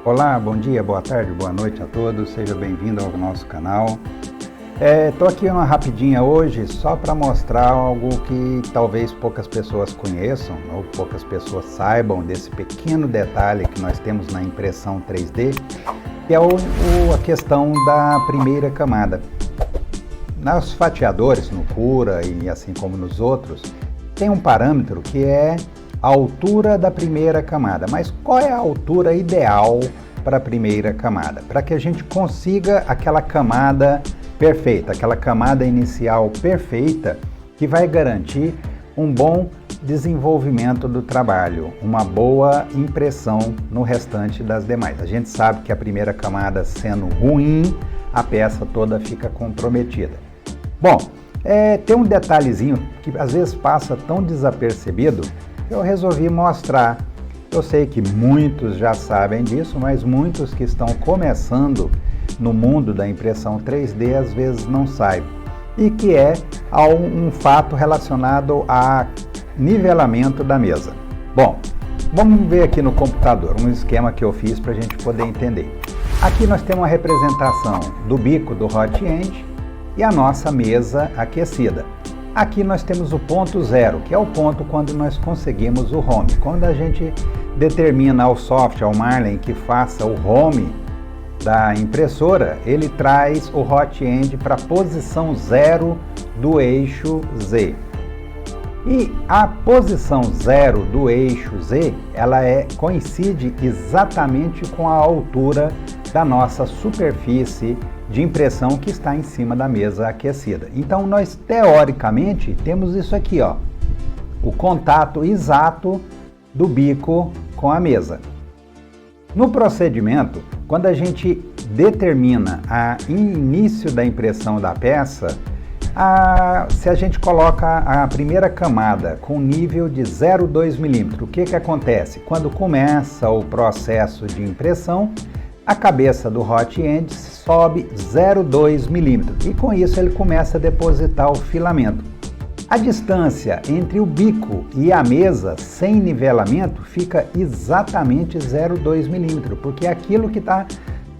Olá, bom dia, boa tarde, boa noite a todos, seja bem-vindo ao nosso canal. Estou aqui uma rapidinha hoje só para mostrar algo que talvez poucas pessoas conheçam ou poucas pessoas saibam desse pequeno detalhe que nós temos na impressão 3D, que é a questão da primeira camada. Nos fatiadores, no Cura e assim como nos outros, tem um parâmetro que é a altura da primeira camada. Mas qual é a altura ideal para a primeira camada? Para que a gente consiga aquela camada perfeita, aquela camada inicial perfeita que vai garantir um bom desenvolvimento do trabalho, uma boa impressão no restante das demais. A gente sabe que a primeira camada sendo ruim, a peça toda fica comprometida. Bom, tem um detalhezinho que às vezes passa tão desapercebido que eu resolvi mostrar. Eu sei que muitos já sabem disso, mas muitos que estão começando no mundo da impressão 3D às vezes não sabem. E que é um fato relacionado a nivelamento da mesa. Bom, vamos ver aqui no computador um esquema que eu fiz para a gente poder entender. Aqui nós temos uma representação do bico do hot end e a nossa mesa aquecida. Aqui nós temos o ponto zero, que é o ponto quando nós conseguimos o home. Quando a gente determina ao software, ao Marlin, que faça o home da impressora, ele traz o hot end para a posição zero do eixo Z. E a posição zero do eixo Z, ela coincide exatamente com a altura da nossa superfície de impressão que está em cima da mesa aquecida. Então nós teoricamente temos isso aqui, ó, o contato exato do bico com a mesa. No procedimento, quando a gente determina o início da impressão da peça, se a gente coloca a primeira camada com nível de 0,2 milímetro, o que acontece? Quando começa o processo de impressão, a cabeça do hot end sobe 0,2 milímetros e com isso ele começa a depositar o filamento. A distância entre o bico e a mesa sem nivelamento fica exatamente 0,2 milímetros, porque é aquilo que está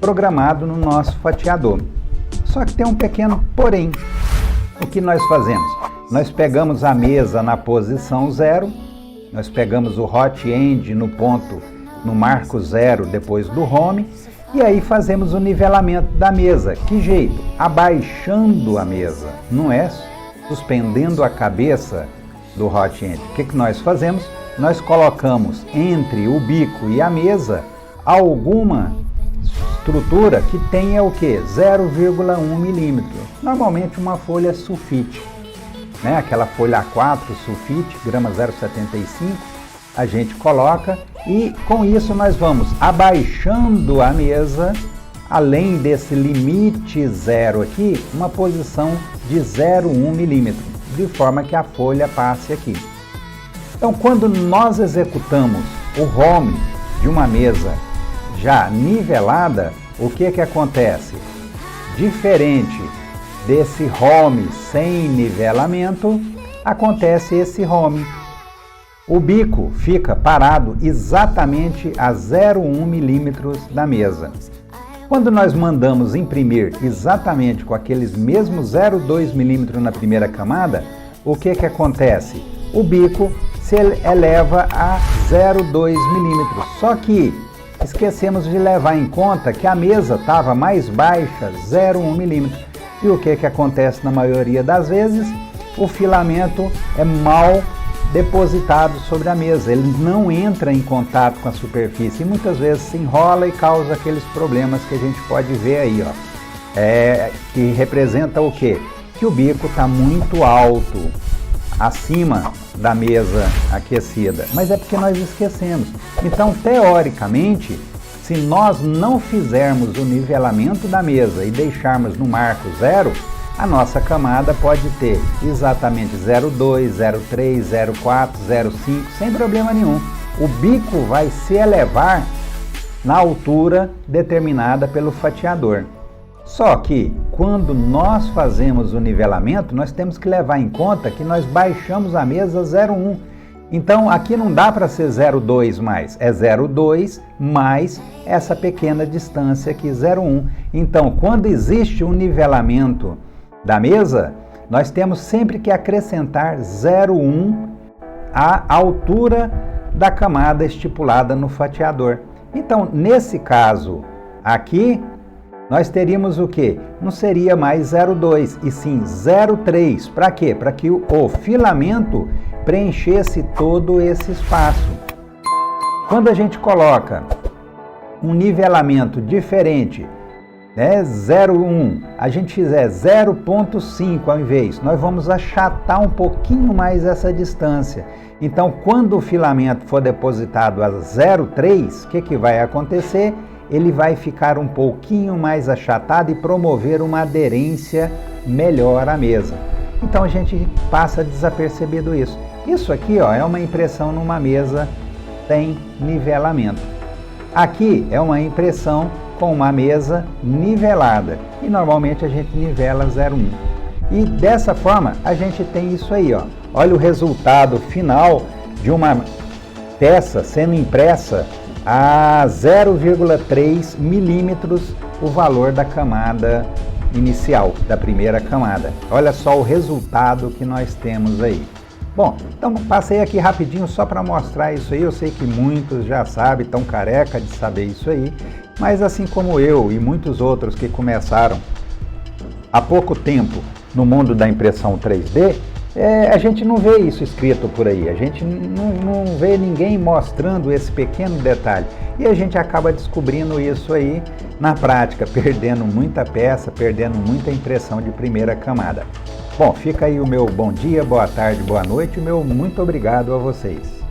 programado no nosso fatiador. Só que tem um pequeno porém. O que nós fazemos? Nós pegamos a mesa na posição zero, nós pegamos o hot end no marco zero depois do home, e aí fazemos o nivelamento da mesa. Que jeito? Abaixando a mesa, não é suspendendo a cabeça do hot end. O que nós fazemos? Nós colocamos entre o bico e a mesa alguma estrutura que tenha o que? 0,1 milímetro. Normalmente uma folha sulfite, né? Aquela folha A4 sulfite, grama 0,75, a gente coloca e com isso nós vamos abaixando a mesa, além desse limite zero aqui, uma posição de 0,1 milímetro, de forma que a folha passe aqui. Então, quando nós executamos o home de uma mesa já nivelada, o que acontece? Diferente desse home sem nivelamento, acontece esse home. O bico fica parado exatamente a 0,1 milímetros da mesa. Quando nós mandamos imprimir exatamente com aqueles mesmos 0,2 milímetros na primeira camada, o que acontece? O bico se eleva a 0,2 milímetros. Só que esquecemos de levar em conta que a mesa estava mais baixa, 0,1 milímetro. E o que acontece na maioria das vezes? O filamento é mal depositado sobre a mesa, ele não entra em contato com a superfície e muitas vezes se enrola e causa aqueles problemas que a gente pode ver aí, ó. Que representa o quê? Que o bico está muito alto, acima da mesa aquecida, mas é porque nós esquecemos. Então, teoricamente, se nós não fizermos o nivelamento da mesa e deixarmos no marco zero, a nossa camada pode ter exatamente 0,2, 0,3, 0,4, 0,5, sem problema nenhum. O bico vai se elevar na altura determinada pelo fatiador. Só que, quando nós fazemos o nivelamento, nós temos que levar em conta que nós baixamos a mesa 0,1 Então aqui não dá para ser 0,2 mais, é 0,2 mais essa pequena distância aqui, 0,1. Então quando existe um nivelamento da mesa, nós temos sempre que acrescentar 0,1 à altura da camada estipulada no fatiador. Então nesse caso aqui, nós teríamos o quê? Não seria mais 0,2 e sim 0,3. Para quê? Para que o filamento preenchesse todo esse espaço. Quando a gente coloca um nivelamento diferente, né, 0,1, a gente fizer 0,5 ao invés, nós vamos achatar um pouquinho mais essa distância. Então, quando o filamento for depositado a 0,3, o que vai acontecer? Ele vai ficar um pouquinho mais achatado e promover uma aderência melhor à mesa. Então a gente passa desapercebido isso. Isso aqui, ó, é uma impressão numa mesa sem nivelamento. Aqui é uma impressão com uma mesa nivelada e normalmente a gente nivela 0,1. E dessa forma a gente tem isso aí, ó. Olha o resultado final de uma peça sendo impressa a 0,3 milímetros o valor da camada inicial, da primeira camada. Olha só o resultado que nós temos aí. Bom, então passei aqui rapidinho só para mostrar isso aí. Eu sei que muitos já sabem, estão careca de saber isso aí, mas assim como eu e muitos outros que começaram há pouco tempo no mundo da impressão 3D, a gente não vê isso escrito por aí, a gente não vê ninguém mostrando esse pequeno detalhe e a gente acaba descobrindo isso aí na prática, perdendo muita peça, perdendo muita impressão de primeira camada. Bom, fica aí o meu bom dia, boa tarde, boa noite e o meu muito obrigado a vocês.